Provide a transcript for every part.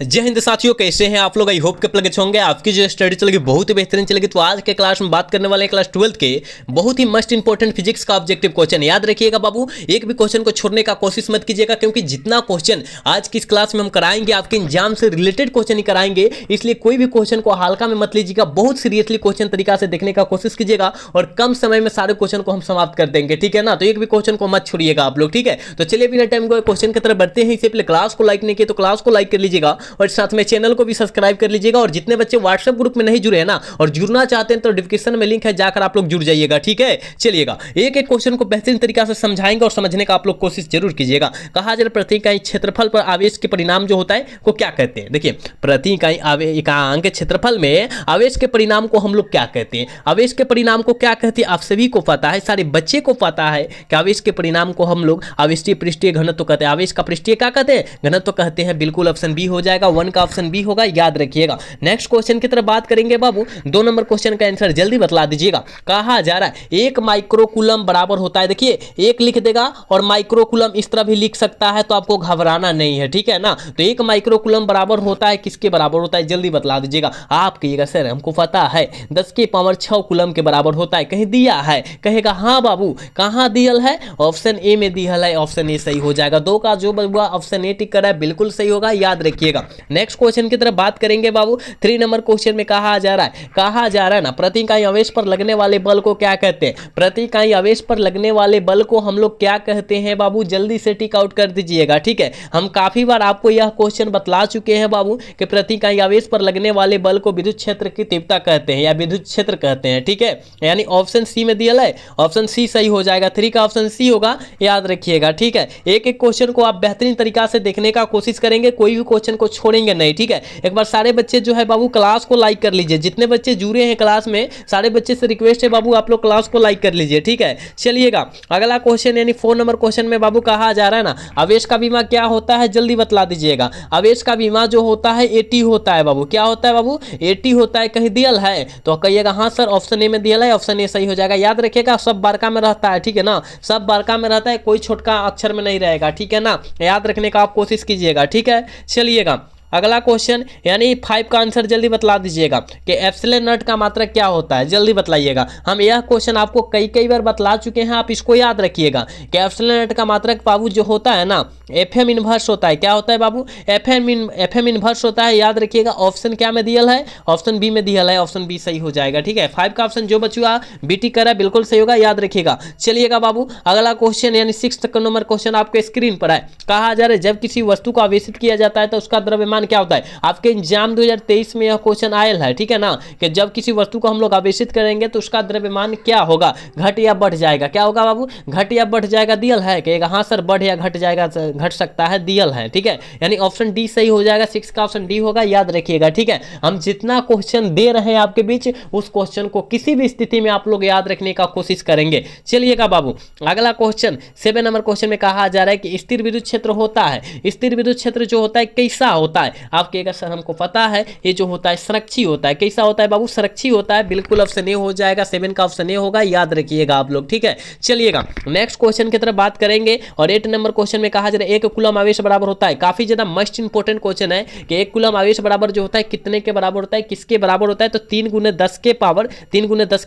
जय हिंद साथियों, कैसे हैं आप लोग। आई होप के प्लग अच्छे होंगे। आपकी जो स्टडी चलेगी बहुत ही बेहतरीन चलेगी। तो आज के क्लास में बात करने वाले हैं क्लास 12 के बहुत ही मस्ट इंपॉर्टेंट फिजिक्स का ऑब्जेक्टिव क्वेश्चन। याद रखिएगा बाबू, एक भी क्वेश्चन को छोड़ने का कोशिश मत कीजिएगा, क्योंकि जितना क्वेश्चन आज की इस क्लास में हम कराएंगे आपके एग्जाम से रिलेटेड क्वेश्चन ही कराएंगे। इसलिए कोई भी क्वेश्चन को हल्का में मत लीजिएगा, बहुत सीरियसली क्वेश्चन तरीका से देखने का कोशिश कीजिएगा और कम समय में सारे क्वेश्चन को हम समाप्त कर देंगे, ठीक है ना। तो एक भी क्वेश्चन को मत छोड़िएगा आप लोग, ठीक है। तो चलिए बिना टाइम को क्वेश्चन की तरफ बढ़ते हैं। इससे पहले क्लास को लाइक नहीं किया तो क्लास को लाइक कर लीजिएगा और साथ में चैनल को भी सब्सक्राइब कर लीजिएगा। और जितने बच्चे व्हाट्सएप ग्रुप में नहीं जुड़े हैं ना और जुड़ना चाहते हैं तो डिस्क्रिप्शन में लिंक है, जाकर आप लोग जुड़ जाइएगा, ठीक है। चलिएगा एक एक क्वेश्चन को बेहतरीन तरीका से समझाएंगे और समझने का आप लोग कोशिश जरूर कीजिएगा। कहा जा रहा प्रति इकाई क्षेत्रफल पर आवेश के परिणाम जो होता है को क्या कहते हैं। देखिए, प्रति इकाई एकांक क्षेत्रफल में आवेश के परिणाम को हम लोग क्या कहते हैं। आवेश के परिणाम को क्या कहते हैं आप सभी को पता है, सारे बच्चे को पता है कि आवेश के परिणाम को हम लोग आवेशीय पृष्ठीय घनत्व कहते हैं। आवेश का पृष्ठीय क्या कहते हैं, घनत्व कहते हैं। बिल्कुल ऑप्शन बी हो जाएगा, 1 का ऑप्शन बी होगा, याद रखिएगा। नेक्स्ट क्वेश्चन की तरफ बात करेंगे बाबू। 2 नंबर क्वेश्चन का आंसर जल्दी बतला दीजिएगा। कहा जा रहा है 1 माइक्रोकूलम बराबर होता है। देखिए, एक लिख देगा और माइक्रोकूलम इस तरह भी लिख सकता है, तो आपको घबराना नहीं है, ठीक है ना। तो 1 माइक्रोकूलम बराबर होता है किसके बराबर होता है, जल्दी बतला दीजिएगा। आप कहिएगा सर हमको पता है 10 की पावर 6 कूलम के बराबर होता है, कहीं दिया है। कहेगा हाँ बाबू, कहाँ दियल है, ऑप्शन ए में दिया है, ऑप्शन ए सही हो जाएगा। 2 का जो हुआ ऑप्शन ए टिक कर रहा है, बिल्कुल सही होगा, याद रखिएगा। नेक्स्ट क्वेश्चन की तरफ बात करेंगे बाबू। 3 नंबर क्वेश्चन में कहा जा रहा है ना प्रति इकाई आवेश पर लगने वाले बल को क्या कहते हैं। प्रति इकाई आवेश पर लगने वाले बल को हम लोग क्या कहते हैं बाबू, जल्दी से टिक आउट कर दीजिएगा, ठीक है। हम काफी बार आपको यह क्वेश्चन बतला चुके हैं बाबू कि प्रति इकाई आवेश पर लगने वाले बल को विद्युत क्षेत्र की तीव्रता कहते हैं या विद्युत क्षेत्र कहते हैं, ठीक है। यानी ऑप्शन सी में दिया है, ऑप्शन सी सही हो जाएगा। 3 का ऑप्शन सी होगा, याद रखिएगा, ठीक है। एक एक क्वेश्चन को आप बेहतरीन तरीका से देखने का कोशिश करेंगे, कोई भी क्वेश्चन को छोड़ेंगे नहीं, ठीक है। एक बार सारे बच्चे जो है बाबू क्लास को लाइक कर लीजिए। जितने बच्चे जुड़े हैं क्लास में सारे बच्चे से रिक्वेस्ट है बाबू आप लोग क्लास को लाइक कर लीजिए, ठीक है। चलिएगा अगला क्वेश्चन यानी 4 नंबर क्वेश्चन में बाबू कहा जा रहा है ना आवेश का बीमा क्या होता है, जल्दी बतला दीजिएगा। आवेश का बीमा जो होता है एटी होता है बाबू। क्या होता है बाबू, एटी होता है। कहीं दियल है तो कहिएगा हाँ सर ऑप्शन ए में दिया है, ऑप्शन ए सही हो जाएगा। याद रखिएगा सब बारका में रहता है, ठीक है ना, सब बारका में रहता है, कोई छोटका अक्षर में नहीं रहेगा, ठीक है ना। याद रखने का आप कोशिश कीजिएगा, ठीक है। चलिएगा अगला क्वेश्चन यानी 5 का आंसर जल्दी बतला दीजिएगा कि एप्सिलॉन नॉट का मात्रक क्या होता है, जल्दी बतलाइएगा। हम यह क्वेश्चन आपको कई बार बतला चुके हैं, आप इसको याद रखिएगा कि एप्सिलॉन नॉट का मात्रक बाबू जो होता है ना एफएम इनवर्स होता है। क्या होता है बाबू, एफएम इनवर्स होता है, याद रखिएगा। ऑप्शन क्या में दिया है, ऑप्शन बी में दिया है, ऑप्शन बी सही हो जाएगा, ठीक है। 5 का ऑप्शन जो बचुआ बीटी कर रहा है बिल्कुल सही होगा, याद रखिएगा। चलिएगा बाबू अगला क्वेश्चन यानी 6 नंबर क्वेश्चन आपके स्क्रीन पर है। कहा जा रहा है जब किसी वस्तु को आवेशित किया जाता है तो उसका द्रव्यमान क्या होता है। आपके एग्जाम 2023 में यह क्वेश्चन आयल है, ठीक है ना, कि जब किसी वस्तु को हम लोग आवेशित करेंगे तो उसका द्रव्यमान क्या होगा, घट या बढ़ जाएगा। क्या होगा बाबू, घट या बढ़ जाएगा, दियल है। कहेगा हाँ सर बढ़ या घट जाएगा, घट सकता है, दियल है, ठीक है। यानी ऑप्शन डी सही हो जाएगा। 6 का ऑप्शन डी होगा, याद रखिएगा, ठीक है। हम जितना क्वेश्चन दे रहे हैं आपके बीच उस क्वेश्चन को किसी भी स्थिति में आप लोग याद रखने का कोशिश करेंगे। चलिएगा बाबू अगला क्वेश्चन 7 नंबर क्वेश्चन में कहा जा रहा है कि स्थिर विद्युत क्षेत्र होता है। स्थिर विद्युत क्षेत्र जो होता है कैसा होता है, आप कहेगा सर हमको पता है ये जो होता है संरक्षी होता है। कैसा होता है बाबू, संरक्षी होता है, बिल्कुल ऑप्शन ए हो जाएगा। 7 का ऑप्शन ए होगा, याद रखिएगा आप लोग, ठीक है। चलिएगा नेक्स्ट क्वेश्चन की तरफ बात करेंगे और 8 नंबर क्वेश्चन में कहा जा रहा है 1 कूलम आवेश बराबर होता है। काफी ज्यादा मस्ट इंपोर्टेंट क्वेश्चन है कि 1 कूलम आवेश बराबर जो होता है कितने के बराबर होता है, किसके बराबर होता है, तो 3 × 10 के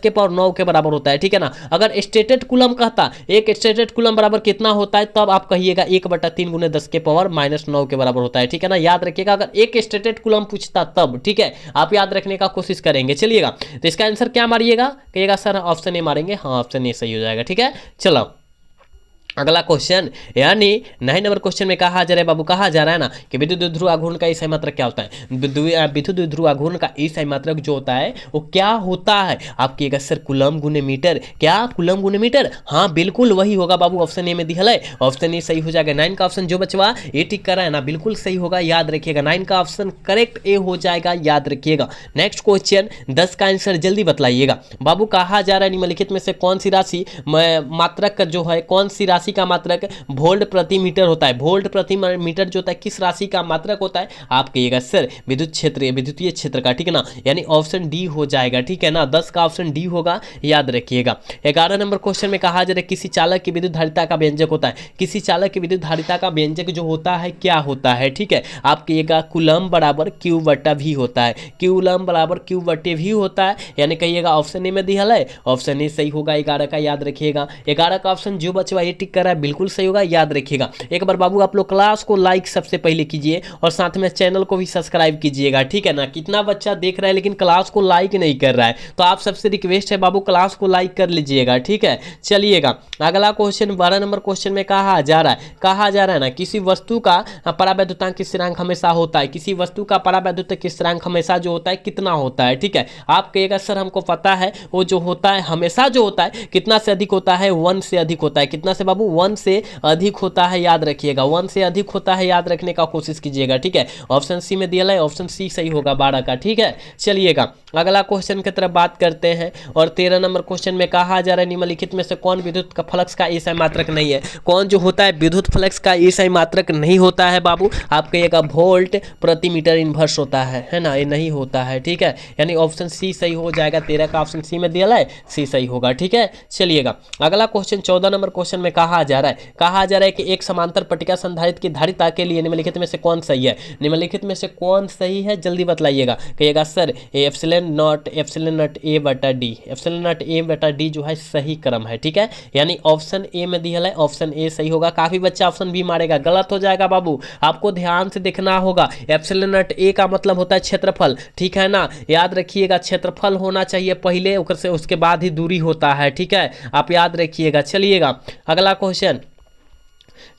पावर 9 के बराबर होता है, ठीक है ना। अगर स्टेटेड कूलम कहता एक स्टेटेड कूलम बराबर कितना होता है तब आप कहिएगा 1/3 × 10 के पावर -9 के बराबर होता है, ठीक है ना। याद रखिएगा अगर एक स्टेटेड कूलम पूछता तब, ठीक है, आप याद रखने का कोशिश करेंगे। चलिएगा तो इसका आंसर क्या मारिएगा, कहिएगा सर ऑप्शन ए मारेंगे, हाँ ऑप्शन ए सही हो जाएगा, ठीक है। चलो अगला क्वेश्चन यानी 9 नंबर क्वेश्चन में कहा जा रहा है बाबू, कहा जा रहा है ना कि विद्युत द्विध्रुव आघूर्ण का ईसाई मात्रक क्या होता है। विद्युत द्विध्रुव आघूर्ण का ईसाई मात्रक जो होता है वो क्या होता है, आप कहिएगा सर कूलम गुने मीटर। क्या कूलम गुने मीटर, हाँ बिल्कुल वही होगा बाबू, ऑप्शन ए में दिया है, ऑप्शन ए सही हो जाएगा। 9 का ऑप्शन जो बचवा ए टिक कर रहा है ना बिल्कुल सही होगा, याद रखिएगा। 9 का ऑप्शन करेक्ट ए हो जाएगा, याद रखिएगा। नेक्स्ट क्वेश्चन 10 का आंसर जल्दी बतलाइएगा बाबू। कहा जा रहा है निम्नलिखित में से कौन सी राशि मात्रक जो है, कौन सी राशि राशि का मात्रक वोल्ट प्रति मीटर होता है। वोल्ट प्रति मीटर जो होता है किस राशि का मात्रक होता है? आप कहिएगा सर विद्युत क्षेत्र, विद्युतीय क्षेत्र का, ठीक है ना, यानी ऑप्शन डी हो जाएगा, ठीक है ना, 10 का ऑप्शन डी होगा, याद रखिएगा। 11 नंबर क्वेश्चन में कहा जा रहा है किसी चालक की विद्युत धारिता का व्यंजक होता है। किसी चालक की विद्युत धारिता का व्यंजक जो होता है क्या होता है, ठीक है, आप कहिएगा कूलम बराबर क्यू बटा वी होता है। कूलम बराबर क्यू बटे वी होता है, यानी कहिएगा ऑप्शन ए में दिया है, ऑप्शन ए सही होगा 11 का, याद रखिएगा। 11 का ऑप्शन जो बचवा ये टिक कर रहा है बिल्कुल सही होगा, याद रखिएगा। एक बार बाबू आप लोग क्लास को लाइक सबसे पहले कीजिए और साथ में चैनल को भी सब्सक्राइब कीजिएगा, ठीक है ना। कितना बच्चा देख रहा है लेकिन क्लास को लाइक नहीं कर रहा है, तो आप सबसे रिक्वेस्ट है बाबू क्लास को लाइक कर लीजिएगा, ठीक है। चलिएगा अगला क्वेश्चन 12 नंबर क्वेश्चन में कहा जा रहा है ना किसी वस्तु का परावैद्युतांक स्थिरांक हमेशा होता है। किसी वस्तु का परावैद्युतांक स्थिरांक हमेशा जो होता है कितना होता है, ठीक है। आप कहिएगा सर हमको पता है वो जो होता है हमेशा जो होता है कितना से अधिक होता है? 1 से अधिक होता है। कितना से बाबू? 1 से अधिक होता है, याद रखिएगा। 1 से अधिक होता है, याद रखने का कोशिश कीजिएगा, ठीक है। ऑप्शन सी में दिया है, ऑप्शन सी सही होगा 12 का, ठीक है। चलिएगा अगला क्वेश्चन की तरफ बात करते हैं और 13 नंबर क्वेश्चन में कहा जा रहा है निम्नलिखित में से कौन विद्युत का फ्लक्स का एसआई मात्रक नहीं है? कौन जो होता है विद्युत फ्लक्स का एसआई मात्रक नहीं होता है बाबू? आप कहिएगा वोल्ट प्रति मीटर इनवर्स होता है ना, ये नहीं होता है, ठीक है, यानी ऑप्शन सी सही हो जाएगा। 13 का ऑप्शन सी में दिया है, सी सही होगा, ठीक है। चलिएगा अगला क्वेश्चन 14 नंबर क्वेश्चन में कहा जा रहा है कि एक समांतर पट्टिका संधारित्र की धारिता के लिए निम्नलिखित में से कौन सही है? निम्नलिखित में से कौन सही है जल्दी बतलाइएगा। कहिएगा सर एप्सिलॉन नॉट ए बटा डी, एप्सिलॉन नॉट ए बटा डी जो है सही क्रम है, ठीक है, यानी ऑप्शन ए में दिया है, ऑप्शन ए सही होगा। काफी बच्चा ऑप्शन बी मारेगा, गलत हो जाएगा बाबू, आपको ध्यान से देखना होगा। एप्सिलॉन नॉट ए का मतलब होता है क्षेत्रफल, ठीक है ना, याद रखिएगा क्षेत्रफल होना चाहिए पहले, उसके बाद ही दूरी होता है, ठीक है, आप याद रखिएगा। चलिएगा अगला क्वेश्चन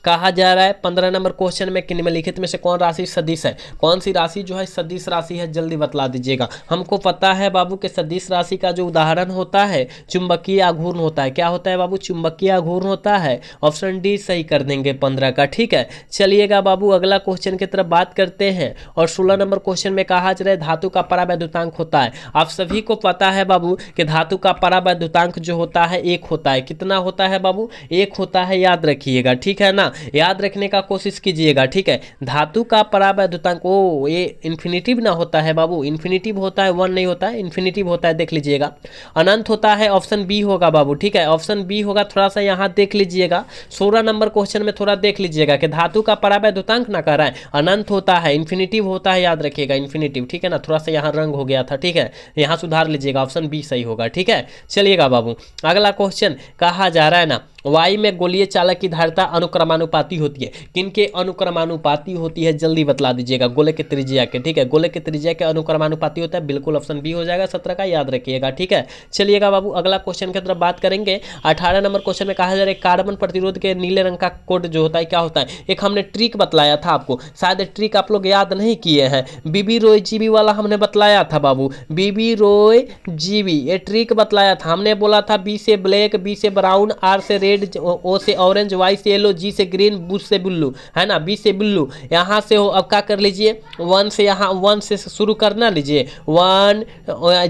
कहा जा रहा है 15 नंबर क्वेश्चन में कि निम्नलिखित में से कौन राशि सदिश है? कौन सी राशि जो है सदिश राशि है जल्दी बतला दीजिएगा। हमको पता है बाबू कि सदिश राशि का जो उदाहरण होता है चुंबकीय आघूर्ण होता है। क्या होता है बाबू? चुंबकीय आघूर्ण होता है। ऑप्शन डी सही कर देंगे 15 का, ठीक है। चलिएगा बाबू अगला क्वेश्चन की तरफ बात करते हैं और 16 नंबर क्वेश्चन में कहा जा रहा है धातु का परावैद्युतांक होता है। आप सभी को पता है बाबू कि धातु का परावैद्युतांक जो होता है 1 होता है। कितना होता है बाबू? 1 होता है, याद रखिएगा, ठीक है ना, याद रखने का कोशिश कीजिएगा, ठीक है। धातु का परावैद्युतांक ये इन्फिनिटिव ना होता है बाबू, इन्फिनिटिव होता है, 1 नहीं होता है, इन्फिनिटिव होता है, देख लीजिएगा। अनंत होता है, ऑप्शन बी होगा बाबू, ठीक है, ऑप्शन बी होगा। थोड़ा सा यहाँ देख लीजिएगा 16 नंबर क्वेश्चन में थोड़ा देख लीजिएगा कि धातु का परावैद्युतांक ना कर रहा है, अनंत होता है, इन्फिनिटिव होता है, याद रखिएगा इन्फिनिटिव, ठीक है ना। थोड़ा सा यहाँ रंग हो गया था, ठीक है, यहाँ सुधार लीजिएगा, ऑप्शन बी सही होगा, ठीक है। चलिएगा बाबू अगला क्वेश्चन कहा जा रहा है ना वाई में गोलीय चालक की धारिता अनुक्रमानुपाती होती है। किनके अनुक्रमानुपाती होती है जल्दी बतला दीजिएगा। गोले के त्रिज्या के, ठीक है, गोले के त्रिज्या के अनुक्रमानुपाती होता है, बिल्कुल ऑप्शन बी हो जाएगा 17 का, याद रखिएगा, ठीक है। चलिएगा बाबू अगला क्वेश्चन की तरफ बात करेंगे। 18 नंबर क्वेश्चन में कहा जा रहा है कार्बन प्रतिरोध के नीले रंग का कोड जो होता है क्या होता है? एक हमने ट्रिक बतलाया था आपको, शायद ट्रिक आप लोग याद नहीं किए हैं। बीबी रॉय जीबी वाला हमने बतलाया था बाबू, बीबी रॉय जीबी, ये ट्रिक बतलाया था हमने, बोला था बी से ब्लैक, बी से ब्राउन, आर से रेड, ओ से ऑरेंज, वाई से येलो, जी से ग्रीन, बू से ब्लू, है ना, बी से ब्लू। यहाँ से हो, अब क्या कर लीजिए 1 से, यहाँ 1 से शुरू करना लीजिए, 1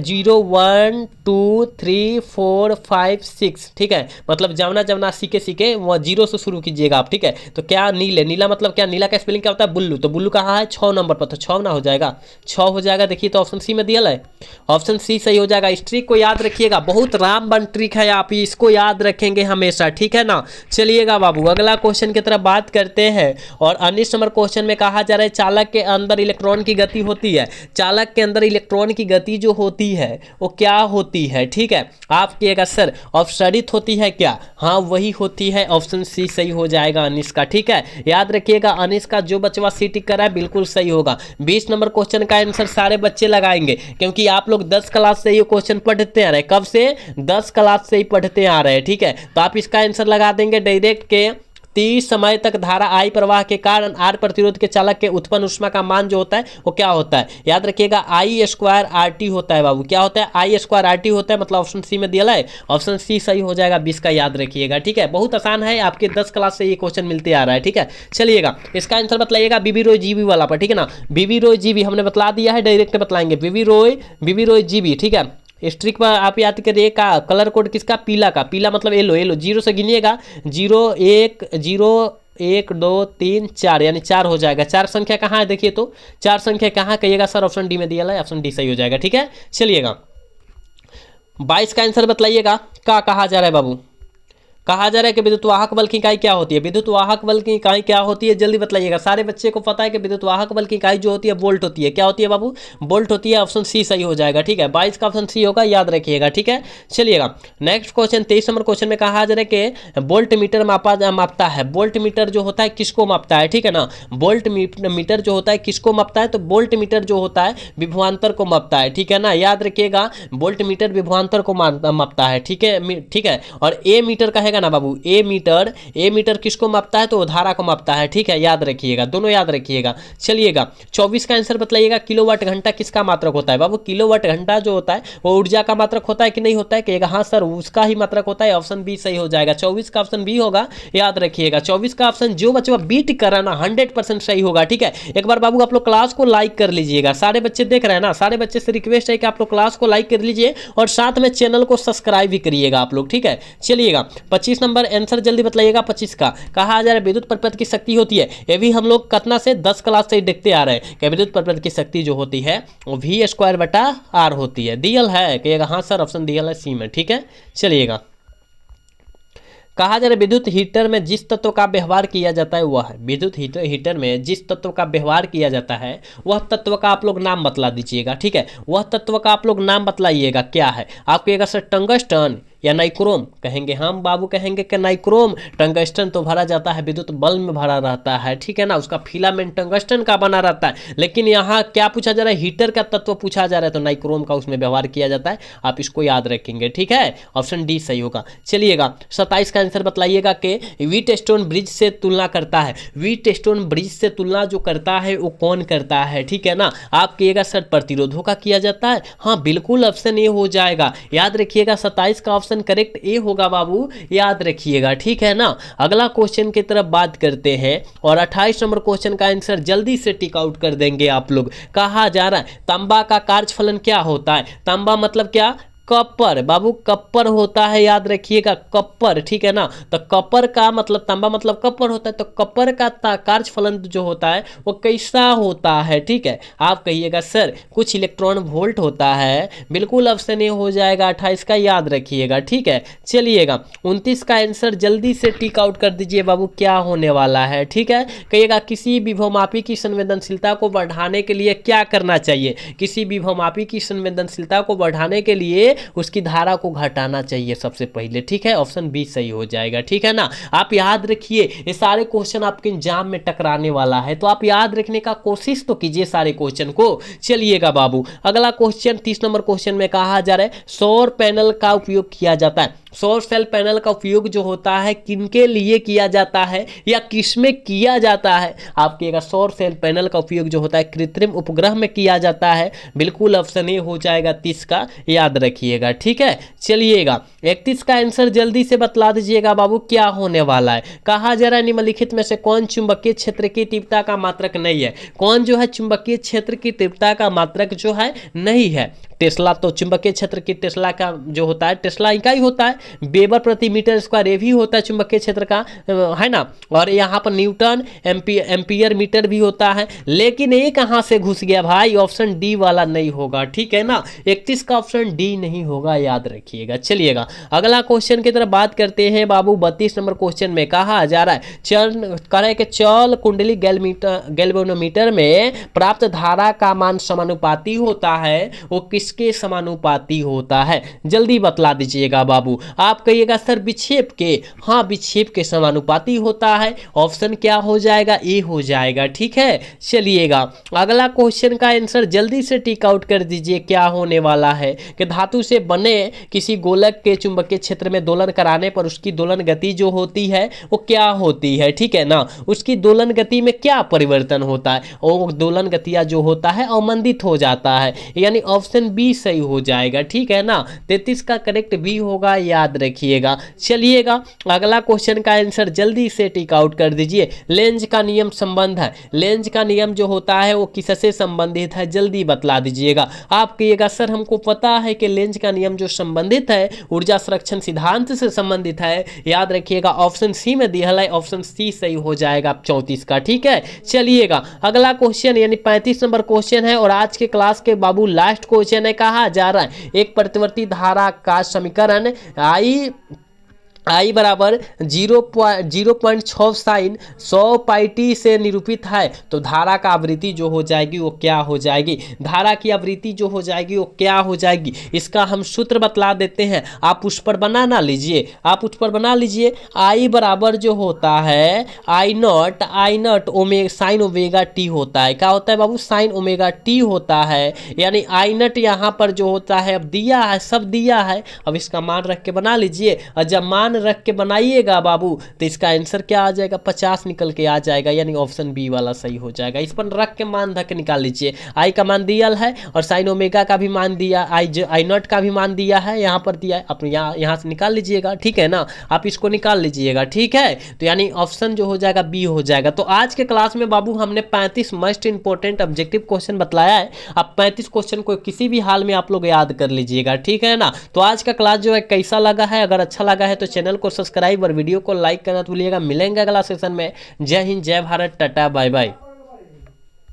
0 1 2 3 4 5 6, ठीक है, मतलब जमना जमना सीखे वो 0 से शुरू कीजिएगा आप, ठीक है। तो क्या नीले, नीला मतलब क्या? नीला का स्पेलिंग क्या होता है? बुल्लू, तो बुल्लू कहाँ है? 6 नंबर पर, तो 6 ना हो जाएगा, 6 हो जाएगा। देखिए तो ऑप्शन सी में दिया है, ऑप्शन सी सही हो जाएगा। इस ट्रिक को याद रखिएगा, बहुत रामबन ट्रिक है, आप इसको याद रखेंगे हमेशा, ठीक है ना। चलिएगा बाबू अगला क्वेश्चन की तरफ बात करते हैं और 19 नंबर क्वेश्चन में कहा जा रहा है चालक के अंदर इलेक्ट्रॉन की गति होती है। चालक के अंदर इलेक्ट्रॉन की गति जो होती है वो क्या होती है, ठीक है। आप कहिएगा सर अपसरित होती है क्या? हाँ वही होती है, ऑप्शन सी सही हो जाएगा 19 का, ठीक है, याद रखिएगा। 19 का जो बचवा सी टिक कर रहा है बिल्कुल सही होगा। 20 नंबर क्वेश्चन का आंसर सारे बच्चे लगाएंगे क्योंकि आप लोग 10 क्लास से ये क्वेश्चन पढ़ते आ रहे हैं। कब से? 10 क्लास से ही पढ़ते आ रहे हैं, ठीक है। तो आप इसका आंसर लगा देंगे डायरेक्ट के 30 समय तक धारा आई प्रवाह के कारण आर प्रतिरोध के चालक के उत्पन्न ऊष्मा का मान जो होता है वो क्या होता है? याद रखिएगा आई स्क्वायर आर टी होता है बाबू। क्या होता है? आई स्क्वायर आर टी होता है, मतलब ऑप्शन सी में दिया है, ऑप्शन सी सही हो जाएगा 20 का, याद रखिएगा, ठीक है। बहुत आसान है, आपके 10 क्लास से ये क्वेश्चन मिलते आ रहा है, ठीक है। चलिएगा इसका आंसर बताइएगा बीबी रॉय जीबी वाला पर, ठीक है ना। बीबी रॉय जीबी हमने बतला दिया है, डायरेक्ट बतलाएंगे बीबी रॉय जीबी, ठीक है। स्ट्रिक पर आप याद करिए का कलर कोड किसका, पीला का। पीला मतलब येलो, येलो जीरो से गिनिएगा, 0 1 0 1 2 3 4 यानी 4 हो जाएगा। 4 संख्या कहाँ है देखिए तो, 4 संख्या कहाँ कहिएगा सर, ऑप्शन डी में दिया है, ऑप्शन डी सही हो जाएगा। ठीक है, चलिएगा 22 का आंसर बताइएगा। का कहा जा रहा है बाबू, कहा जा रहा है कि विद्युत वाहक बल की इकाई क्या होती है। विद्युत वाहक बल की इकाई क्या होती है, जल्दी बताइएगा। सारे बच्चे को पता है कि विद्युत वाहक बल की इकाई जो होती है वोल्ट होती है। क्या होती है बाबू, वोल्ट होती है। ऑप्शन सी सही हो जाएगा। ठीक है, 22 का ऑप्शन सी होगा, याद रखिएगा। ठीक है, चलिएगा नेक्स्ट क्वेश्चन 23 नंबर क्वेश्चन में कहा जा रहा है कि वोल्ट मीटर मापता है। वोल्ट मीटर जो होता है किसको मापता है, ठीक है ना। वोल्ट मीटर जो होता है किसको मापता है, तो वोल्ट मीटर जो होता है विभवांतर को मापता है। ठीक है ना, याद रखिएगा, वोल्ट मीटर विभवांतर को मापता है। ठीक है, ठीक है। और ए मीटर कहेगा ना बाबू, ए मीटर किसको मापता है, तो धारा को मापता है। ठीक है, याद रखिएगा, दोनों याद रखिएगा। चलिएगा 24 का आंसर बताइएगा। किलोवाट घंटा किसका मात्रक होता है बाबू। किलोवाट घंटा जो होता है वो ऊर्जा का मात्रक होता है कि नहीं होता है, कहिएगा हाँ सर उसका ही मात्रक होता है। ऑप्शन बी सही हो जाएगा। 24 का ऑप्शन बी होगा, याद रखिएगा। 24 का ऑप्शन जो बच्चे बी टिक कर रहा है ना 100% सही होगा। ठीक है, एक बार बाबू आप लोग क्लास को लाइक कर लीजिएगा। सारे बच्चे देख रहे हैं ना, सारे बच्चे से रिक्वेस्ट है कि आप लोग क्लास को लाइक कर लीजिए और साथ में चैनल को सब्सक्राइब भी करिएगा आप लोग। ठीक है, चलिएगा 25 नंबर आंसर जल्दी बताइएगा। 25 का कहा जा रहा है विद्युत परिपथ की शक्ति होती है। ये भी हम लोग कितना से 10 क्लास से देखते आ रहे हैं कि विद्युत परिपथ की शक्ति जो होती है वो V²/R होती है। डीएल है, कहिएगा हाँ सर, ऑप्शन डीएल है सी में। ठीक है, चलिएगा कहा जा रहा है विद्युत हीटर में जिस तत्व का व्यवहार किया जाता है वह है। विद्युत हीटर में जिस तत्व का व्यवहार किया जाता है वह तत्व का आप लोग नाम बतला दीजिएगा। ठीक है, वह तत्व का आप लोग नाम बतलाइएगा क्या है। आप कहिएगा सर टंगस्टन या नाइक्रोम, कहेंगे हम बाबू कहेंगे कि नाइक्रोम। टंगस्टन तो भरा जाता है विद्युत बल्ब में भरा रहता है। ठीक है ना, उसका फिलामेंट टंगस्टन का बना रहता है। लेकिन यहाँ क्या पूछा जा रहा है, हीटर का तत्व पूछा जा रहा है, तो नाइक्रोम का उसमें व्यवहार किया जाता है। आप इसको याद रखेंगे। ठीक है, ऑप्शन डी सही होगा। चलिएगा 27 का आंसर बताइएगा कि व्हीटस्टोन ब्रिज से तुलना करता है। व्हीटस्टोन ब्रिज से तुलना जो करता है वो कौन करता है। ठीक है ना, आप कहिएगा सर प्रतिरोधों का किया जाता है। हाँ बिल्कुल, ऑप्शन ए हो जाएगा। याद रखिएगा 27 का ऑप्शन करेक्ट ए होगा बाबू, याद रखिएगा। ठीक है ना, अगला क्वेश्चन की तरफ बात करते हैं और 28 नंबर क्वेश्चन का आंसर जल्दी से टिक आउट कर देंगे आप लोग। कहा जा रहा है तांबा का कार्यफलन क्या होता है। तांबा मतलब क्या, कपर बाबू, कपर होता है, याद रखिएगा कपर। ठीक है ना, तो कपर का मतलब तांबा मतलब कपर होता है, तो कपर का कार्यफलन जो होता है वो कैसा होता है। ठीक है, आप कहिएगा सर कुछ इलेक्ट्रॉन वोल्ट होता है। बिल्कुल ऑप्शन ए हो जाएगा 28 का, याद रखिएगा। ठीक है, चलिएगा 29 का आंसर जल्दी से टिक आउट कर दीजिए बाबू, क्या होने वाला है। ठीक है, कहिएगा किसी विभवमापी की संवेदनशीलता को बढ़ाने के लिए क्या करना चाहिए। किसी विभवमापी की संवेदनशीलता को बढ़ाने के लिए उसकी धारा को घटाना चाहिए सबसे पहले। ठीक है, ऑप्शन बी सही हो जाएगा। ठीक है ना, आप याद रखिए ये सारे क्वेश्चन आपके एग्जाम में टकराने वाला है, तो आप याद रखने का कोशिश तो कीजिए सारे क्वेश्चन को। चलिएगा बाबू अगला क्वेश्चन 30 नंबर क्वेश्चन में कहा जा रहा है सौर पैनल का उपयोग किया जाता है। सौर सेल पैनल का उपयोग जो होता है किनके लिए किया जाता है या किसमें किया जाता है। आप कहिएगा सौर सेल पैनल का उपयोग जो होता है कृत्रिम उपग्रह में किया जाता है। बिल्कुल ऑप्शन ए हो जाएगा 30 का, याद रखिएगा। ठीक है, चलिएगा 31 का आंसर जल्दी से बतला दीजिएगा बाबू, क्या होने वाला है। कहा जा रहा है निम्नलिखित में से कौन चुंबकीय क्षेत्र की तीव्रता का मात्रक नहीं है। कौन जो है चुंबकीय क्षेत्र की तीव्रता का मात्रक जो है नहीं है। टेस्ला तो चुंबकीय क्षेत्र की टेस्ला का जो होता है टेस्ला इकाई होता है। वेबर प्रति मीटर स्क्वायर ये भी होता है चुंबकीय क्षेत्र का, है ना। और यहाँ पर न्यूटन एम्पियर मीटर भी होता है। लेकिन ये कहाँ से घुस गया भाई, ऑप्शन डी वाला नहीं होगा। ठीक है ना, 31 का ऑप्शन डी नहीं होगा, याद रखिएगा। चलिएगा अगला क्वेश्चन की तरफ बात करते हैं बाबू। 32 नंबर क्वेश्चन में कहा जा रहा है चल कुंडली गैल्वेनोमीटर में प्राप्त धारा का मान समानुपाती होता है, वो किसके समानुपाती होता है। जल्दी बतला दीजिएगा बाबू। आप कहिएगा सर विक्षेप के, हाँ विक्षेप के समानुपाती होता है। ऑप्शन क्या हो जाएगा, ए हो जाएगा। ठीक है, चलिएगा अगला क्वेश्चन का आंसर जल्दी से टिक आउट कर दीजिए, क्या होने वाला है कि धातु से बने किसी गोलक के चुंबकीय क्षेत्र में दोलन कराने पर उसकी दोलन गति जो होती है वो क्या होती है। ठीक है ना, उसकी दोलन गति में क्या परिवर्तन होता है, और दोलन गतिया जो होता है अवमंदित हो जाता है, यानी ऑप्शन बी सही हो जाएगा। ठीक है ना, 33 का करेक्ट बी होगा, याद रखिएगा। चलिएगा अगला क्वेश्चन का आंसर जल्दी से टिक आउट कर दीजिए। लेंज का नियम संबंध है, लेंज का नियम जो होता है वो किससे संबंधित है, जल्दी बतला दीजिएगा। आप कहिएगा सर हमको पता है कि लेंज का नियम जो संबंधित है ऊर्जा संरक्षण सिद्धांत से संबंधित है। याद रखिएगा ऑप्शन सी में दिया है, ऑप्शन सी सही हो जाएगा 34 का। ठीक है, चलिएगा अगला क्वेश्चन यानी 35 नंबर क्वेश्चन है और आज के क्लास के बाबू लास्ट क्वेश्चन है। कहा जा रहा है एक प्रतिवर्ती धारा का समीकरण आई बराबर 0.6 साइन 100 पाई टी से निरूपित है तो धारा का आवृत्ति जो हो जाएगी वो क्या हो जाएगी, धारा की आवृत्ति जो हो जाएगी वो क्या हो जाएगी, इसका हम सूत्र बतला देते हैं। आप उस पर बना लीजिए, आप उस पर बना लीजिए। आई बराबर जो होता है I naught omega sine omega t होता है। क्या होता है बाबू, साइन ओमेगा टी होता है। यानी आई नॉट यहाँ पर जो होता है अब दिया है, सब दिया है, अब इसका मान रख के बना लीजिए। और जब मान रख के बनाइएगा बाबू तो इसका आंसर क्या आ जाएगा, 50 निकल के आ जाएगा। यानी ऑप्शन बी वाला सही हो जाएगा। इस पर रख के मान रख के निकाल लीजिए। आई का मान दिया है और साइन ओमेगा का भी मान दिया, आई नॉट का भी मान दिया है, यहाँ पर दिया है, अपने यहाँ से निकाल लीजिएगा। ठीक है ना, आप इसको निकाल लीजिएगा। ठीक है, तो यानी ऑप्शन जो हो जाएगा बी हो जाएगा। तो आज के क्लास में बाबू हमने 35 मोस्ट इंपोर्टेंट ऑब्जेक्टिव क्वेश्चन बतलाया है। आप 35 क्वेश्चन को किसी भी हाल में आप लोग याद कर लीजिएगा। ठीक है ना, तो आज का क्लास जो है कैसा लगा है, अगर अच्छा लगा है तो चैनल को सब्सक्राइब और वीडियो को लाइक करना तो भूलिएगा। मिलेंगे अगला सेशन में। जय हिंद, जय भारत, टाटा, बाय बाय।